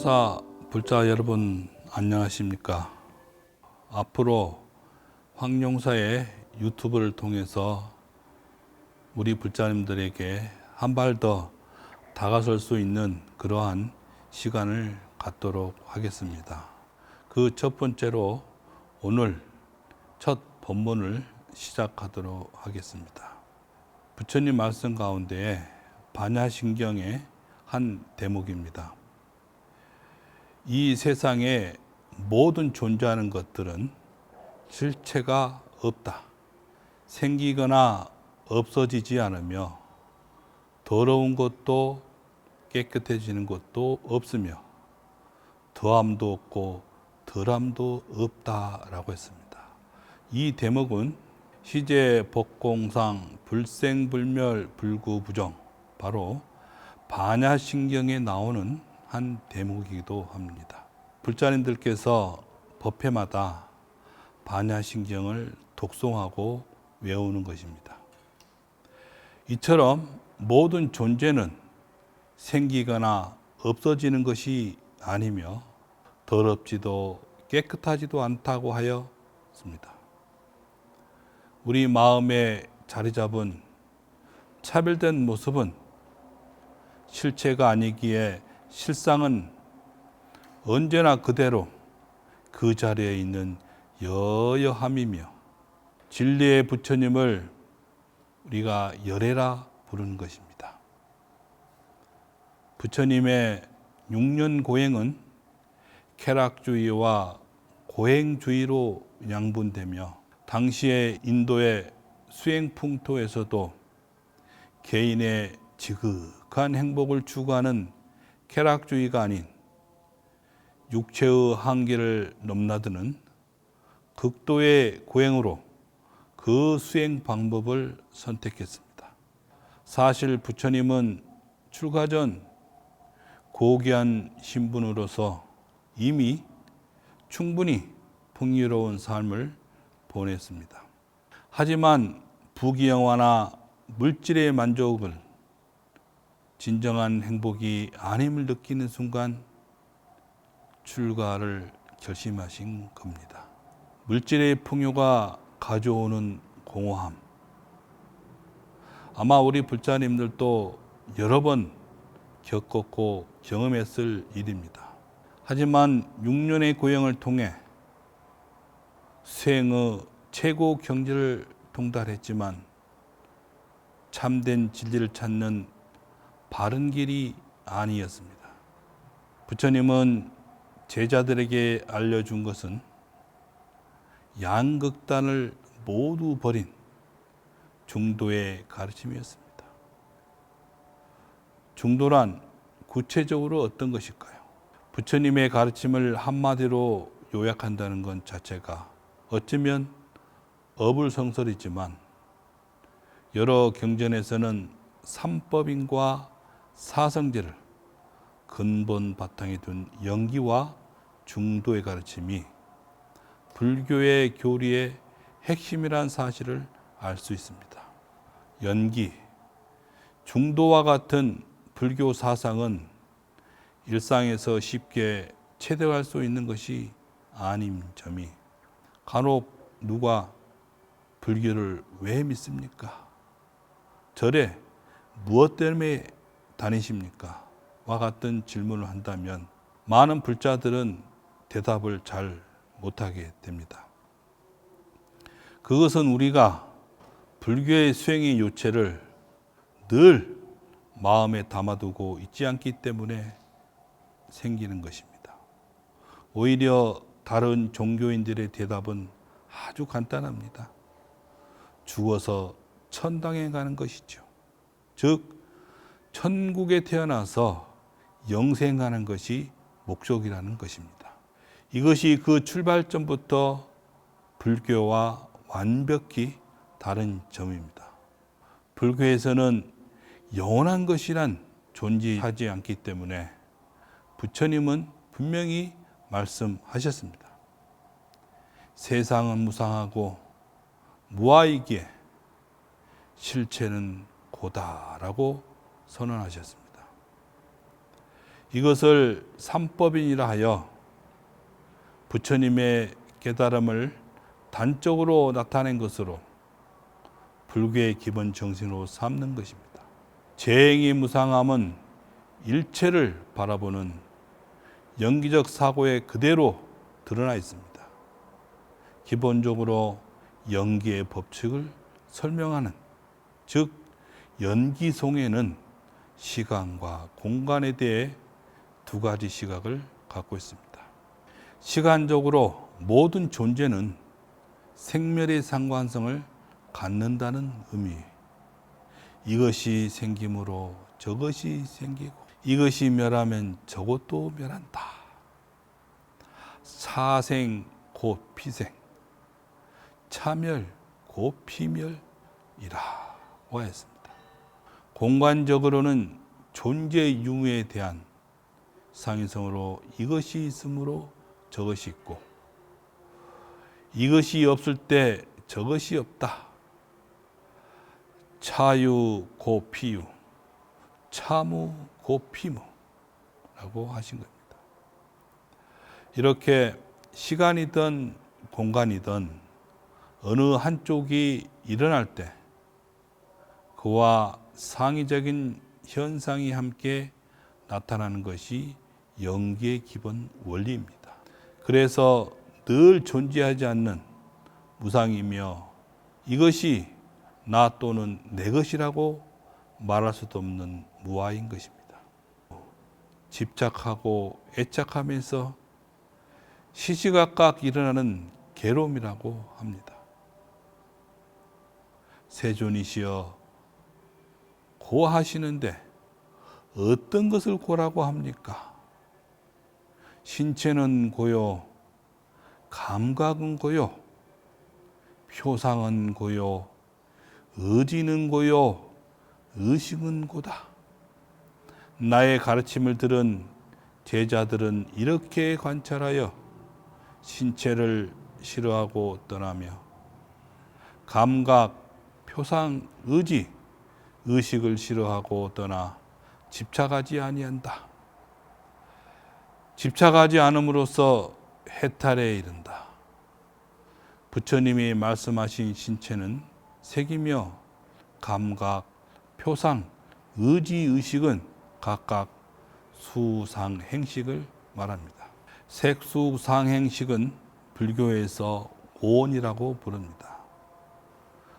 황룡사 불자 여러분 안녕하십니까? 앞으로 황룡사의 유튜브를 통해서 우리 불자님들에게 한 발 더 다가설 수 있는 그러한 시간을 갖도록 하겠습니다. 그 첫 번째로 오늘 첫 본문을 시작하도록 하겠습니다. 부처님 말씀 가운데 반야신경의 한 대목입니다. 이 세상에 모든 존재하는 것들은 실체가 없다. 생기거나 없어지지 않으며 더러운 것도 깨끗해지는 것도 없으며 더함도 없고 덜함도 없다라고 했습니다. 이 대목은 시제 법공상 불생불멸 불구부정, 바로 반야신경에 나오는 한 대목이기도 합니다. 불자님들께서 법회마다 반야신경을 독송하고 외우는 것입니다. 이처럼 모든 존재는 생기거나 없어지는 것이 아니며 더럽지도 깨끗하지도 않다고 하였습니다. 우리 마음에 자리 잡은 차별된 모습은 실체가 아니기에 실상은 언제나 그대로 그 자리에 있는 여여함이며 진리의 부처님을 우리가 열애라 부르는 것입니다. 부처님의 6년 고행은 쾌락주의와 고행주의로 양분되며 당시의 인도의 수행풍토에서도 개인의 지극한 행복을 추구하는 쾌락주의가 아닌 육체의 한계를 넘나드는 극도의 고행으로 그 수행 방법을 선택했습니다. 사실 부처님은 출가 전 고귀한 신분으로서 이미 충분히 풍요로운 삶을 보냈습니다. 하지만 부귀영화나 물질의 만족을 진정한 행복이 아님을 느끼는 순간 출가를 결심하신 겁니다. 물질의 풍요가 가져오는 공허함, 아마 우리 불자님들도 여러 번 겪었고 경험했을 일입니다. 하지만 6년의 고행을 통해 수행의 최고 경지를 통달했지만 참된 진리를 찾는 바른 길이 아니었습니다. 부처님은 제자들에게 알려준 것은 양극단을 모두 버린 중도의 가르침이었습니다. 중도란 구체적으로 어떤 것일까요? 부처님의 가르침을 한마디로 요약한다는 것 자체가 어쩌면 어불성설이지만 여러 경전에서는 삼법인과 사성제를 근본 바탕에 둔 영기와 중도의 가르침이 불교의 교리의 핵심이란 사실을 알 수 있습니다. 연기, 중도와 같은 불교 사상은 일상에서 쉽게 체득할 수 있는 것이 아닌 점이, 간혹 누가 불교를 왜 믿습니까? 절에 무엇 때문에 다니십니까? 와 같은 질문을 한다면 많은 불자들은 대답을 잘 못하게 됩니다. 그것은 우리가 불교의 수행의 요체를 늘 마음에 담아두고 있지 않기 때문에 생기는 것입니다. 오히려 다른 종교인들의 대답은 아주 간단합니다. 죽어서 천당에 가는 것이죠. 즉 천국에 태어나서 영생하는 것이 목적이라는 것입니다. 이것이 그 출발점부터 불교와 완벽히 다른 점입니다. 불교에서는 영원한 것이란 존재하지 않기 때문에 부처님은 분명히 말씀하셨습니다. 세상은 무상하고 무아이기에 실체는 고다라고 선언하셨습니다. 이것을 삼법인이라 하여 부처님의 깨달음을 단적으로 나타낸 것으로 불교의 기본 정신으로 삼는 것입니다. 재행이 무상함은 일체를 바라보는 연기적 사고에 그대로 드러나 있습니다. 기본적으로 연기의 법칙을 설명하는, 즉 연기송에는 시간과 공간에 대해 두 가지 시각을 갖고 있습니다. 시간적으로 모든 존재는 생멸의 상관성을 갖는다는 의미. 이것이 생김으로 저것이 생기고, 이것이 멸하면 저것도 멸한다. 사생 곧 피생, 차멸 곧 피멸이라고 했습니다. 공간적으로는 존재 유무에 대한 상위성으로 이것이 있으므로 저것이 있고, 이것이 없을 때 저것이 없다. 차유 고 피유, 차무 고 피무라고 하신 겁니다. 이렇게 시간이든 공간이든 어느 한쪽이 일어날 때 그와 상의적인 현상이 함께 나타나는 것이 연기의 기본 원리입니다. 그래서 늘 존재하지 않는 무상이며 이것이 나 또는 내 것이라고 말할 수도 없는 무아인 것입니다. 집착하고 애착하면서 시시각각 일어나는 괴로움이라고 합니다. 세존이시여 고하시는데 어떤 것을 고라고 합니까? 신체는 고요, 감각은 고요, 표상은 고요, 의지는 고요, 의식은 고다. 나의 가르침을 들은 제자들은 이렇게 관찰하여 신체를 싫어하고 떠나며 감각, 표상, 의지, 의식을 싫어하고 떠나 집착하지 아니한다. 집착하지 않음으로써 해탈에 이른다. 부처님이 말씀하신 신체는 색이며 감각, 표상, 의지, 의식은 각각 수상행식을 말합니다. 색수상행식은 불교에서 오온이라고 부릅니다.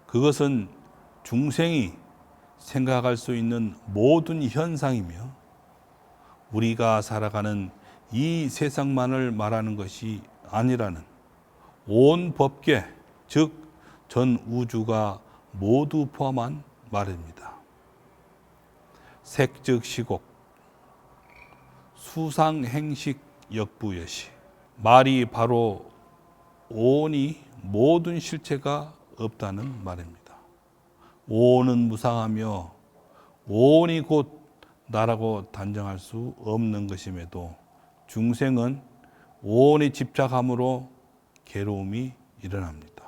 그것은 중생이 생각할 수 있는 모든 현상이며 우리가 살아가는 이 세상만을 말하는 것이 아니라는 온 법계, 즉 전 우주가 모두 포함한 말입니다. 색즉 시곡, 수상행식 역부여시. 말이 바로 오온이 모든 실체가 없다는 말입니다. 오온은 무상하며 오온이 곧 나라고 단정할 수 없는 것임에도 중생은 오온이 집착함으로 괴로움이 일어납니다.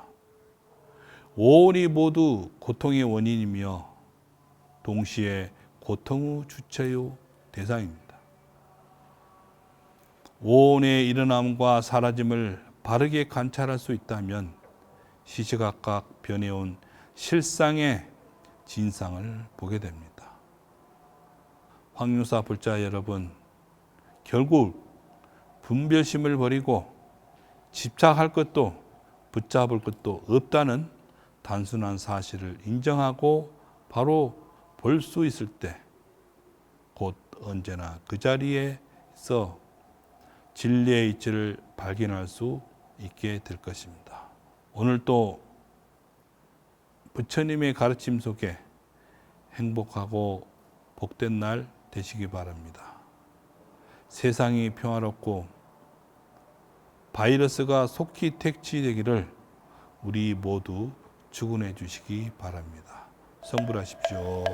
오온이 모두 고통의 원인이며 동시에 고통의 주체요 대상입니다. 오온의 일어남과 사라짐을 바르게 관찰할 수 있다면 시시각각 변해온 실상의 진상을 보게 됩니다. 황유사 불자 여러분, 결국 분별심을 버리고 집착할 것도 붙잡을 것도 없다는 단순한 사실을 인정하고 바로 볼 수 있을 때 곧 언제나 그 자리에서 진리의 이치를 발견할 수 있게 될 것입니다. 오늘 또 부처님의 가르침 속에 행복하고 복된 날 되시기 바랍니다. 세상이 평화롭고 바이러스가 속히 퇴치되기를 우리 모두 축원해 주시기 바랍니다. 성불하십시오.